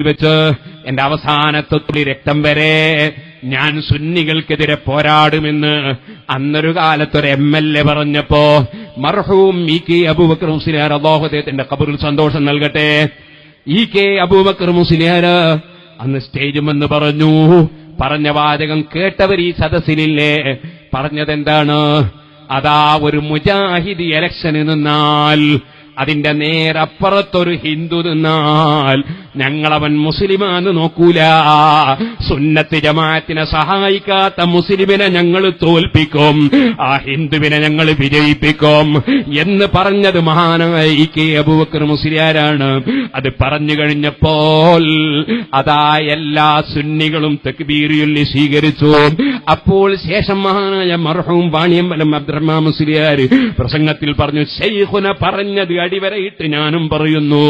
വെച്ച് എന്റെ അവസാനത്തെ തുള്ളി രക്തം വരെ ഞാൻ സുന്നികൾക്കെതിരെ പോരാടുമെന്ന് അന്നൊരു കാലത്തൊരു MLA പറഞ്ഞപ്പോ മർഹൂം EK അബൂബക്കർ മുസ്ലിയാർ അല്ലാഹു അദ്ദേഹത്തിന്റെ ഖബറിൽ സന്തോഷം നൽകട്ടെ, EK അബൂബക്കർ മുസ്ലിയാർ അന്ന് സ്റ്റേജുമെന്ന് പറഞ്ഞു. പറഞ്ഞ വാചകം കേട്ടവർ ഈ സദസ്സിലില്ലേ? പറഞ്ഞതെന്താണ്? അതാ ഒരു മുജാഹിദ് ഇലക്ഷന് നിന്നാൽ അതിന്റെ നേരപ്പുറത്തൊരു ഹിന്ദു നിന്നാൽ ഞങ്ങളവൻ മുസ്ലിമാന്ന് നോക്കൂല, സുന്നത്ത് ജമാഅത്തിനെ സഹായിക്കാത്ത മുസ്ലിമിനെ ഞങ്ങൾ തോൽപ്പിക്കും, ആ ഹിന്ദുവിനെ ഞങ്ങൾ വിജയിപ്പിക്കും എന്ന് പറഞ്ഞത് മഹാനായ EK അബൂബക്കർ മുസ്ലിയാരാണ്. അത് പറഞ്ഞു കഴിഞ്ഞപ്പോൾ അതാ എല്ലാ സുന്നികളും തക്ബീറുല്ലി സ്വീകരിച്ചു. അപ്പോൾ ശേഷം മഹാനായ മർഹൂം വാണിയമ്പലം അബ്ദുറഹ്മാൻ മുസ്ലിയാർ പ്രസംഗത്തിൽ പറഞ്ഞു, ശൈഖുന പറഞ്ഞത് അടിവരയിട്ട് ഞാനും പറയുന്നു,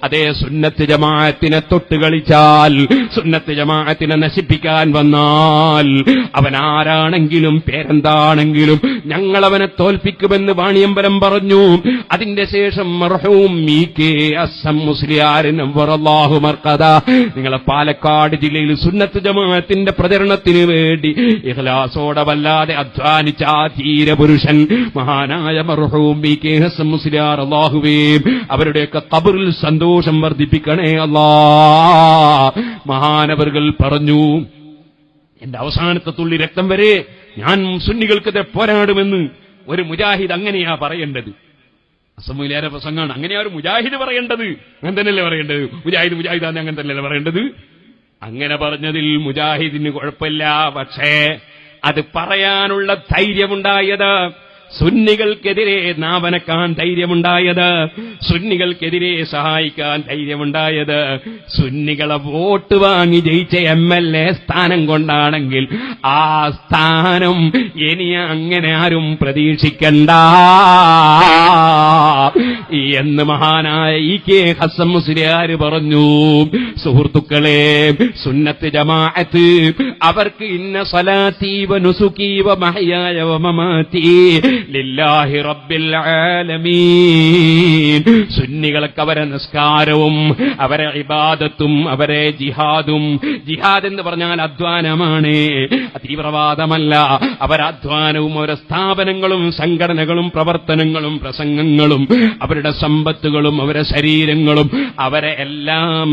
അതേ സുന്നത്ത് ജമാഅത്തിനെ തൊട്ട് കളിച്ചാൽ, സുന്നത്ത് ജമാഅത്തിനെ നശിപ്പിക്കാൻ വന്നാൽ അവൻ ആരാണെങ്കിലും പേരെന്താണെങ്കിലും ഞങ്ങളവനെ തോൽപ്പിക്കുമെന്ന് വാണിയമ്പലം പറഞ്ഞു. അതിന്റെ ശേഷം മർഹൂം EK അസ്സം മുസ്ലിയാരിന് വറല്ലാഹു മർഖദ, നിങ്ങളെ പാലക്കാട് ജില്ലയിൽ സുന്നത്ത് ജമാഅത്തിന്റെ പ്രചരണത്തിന് വേണ്ടി ഇഖ്ലാസോടെ വല്ലാതെ അധ്വാനിച്ച ആ ധീരപുരുഷൻ മഹാനായ മർഹൂം EK അസ്സം മുസ്ലിയാർ അല്ലാഹുവേ അവരുടെയൊക്കെ ഖബറിൽ സന്തോഷം വർദ്ധിപ്പിക്കണേ അല്ലാ. മഹാനവറുകൾ പറഞ്ഞു, എന്റെ അവസാനത്തെ തുള്ളി രക്തം വരെ ഞാൻ സുന്നികൾക്കെതിരെ പോരാടുമെന്ന് ഒരു മുജാഹിദ് അങ്ങനെയാ പറയേണ്ടത്. അസമുലേറെ പ്രസംഗമാണ്, അങ്ങനെയാ ഒരു മുജാഹിദ് പറയേണ്ടത്. അങ്ങനെ തന്നെയല്ലേ പറയേണ്ടത്? മുജാഹിദാന്ന് അങ്ങനെ തന്നെയല്ലേ പറയേണ്ടത്? അങ്ങനെ പറഞ്ഞതിൽ മുജാഹിദിന് കുഴപ്പമില്ല. പക്ഷേ അത് പറയാനുള്ള ധൈര്യമുണ്ടായത്, സുന്നികൾക്കെതിരെ നാവനക്കാൻ ധൈര്യമുണ്ടായത്, സുന്നികൾക്കെതിരെ സഹായിക്കാൻ ധൈര്യമുണ്ടായത്, സുന്നികളെ വോട്ട് വാങ്ങി ജയിച്ച MLA സ്ഥാനം കൊണ്ടാണെങ്കിൽ ആ സ്ഥാനം ഇനി അങ്ങനെ ആരും പ്രതീക്ഷിക്കണ്ട എന്ന് മഹാനായ EK ഹസ്സൻ മുസ്ലിയാർ പറഞ്ഞു. സുഹൃത്തുക്കളെ, സുന്നത്ത് ജമാഅത്ത് അവർക്ക് ഇന്ന സ്വലാത്തി വ നുസുകി വ മഹ്യായ വ മമാതി ലില്ലാഹി റബ്ബിൽ ആലമീൻ, സുന്നികൾക്ക് അവരെ നിസ്കാരവും അവരെ ഇബാദത്തും അവരെ ജിഹാദും, ജിഹാദ് എന്ന് പറഞ്ഞാൽ അധ്വാനമാണ്, തീവ്രവാദമല്ല, അവരധ്വാനവും അവരുടെ സ്ഥാപനങ്ങളും സംഘടനകളും പ്രവർത്തനങ്ങളും പ്രസംഗങ്ങളും അവരുടെ സമ്പത്തുകളും അവരുടെ ശരീരങ്ങളും അവരെ എല്ലാം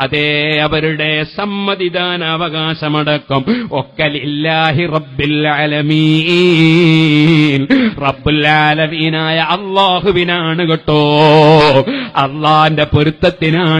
അതേ അവരുടെ സമ്മതിദാന അവകാശമടക്കം ഒക്കെ ലില്ലാഹി റബ്ബിൽ ആലമീൻ, റബ്ബുൽ ആലമീനായ അല്ലാഹുവിനാണ് കേട്ടോ, അല്ലാഹുവിന്റെ പൊരുത്തത്തിനാണ്.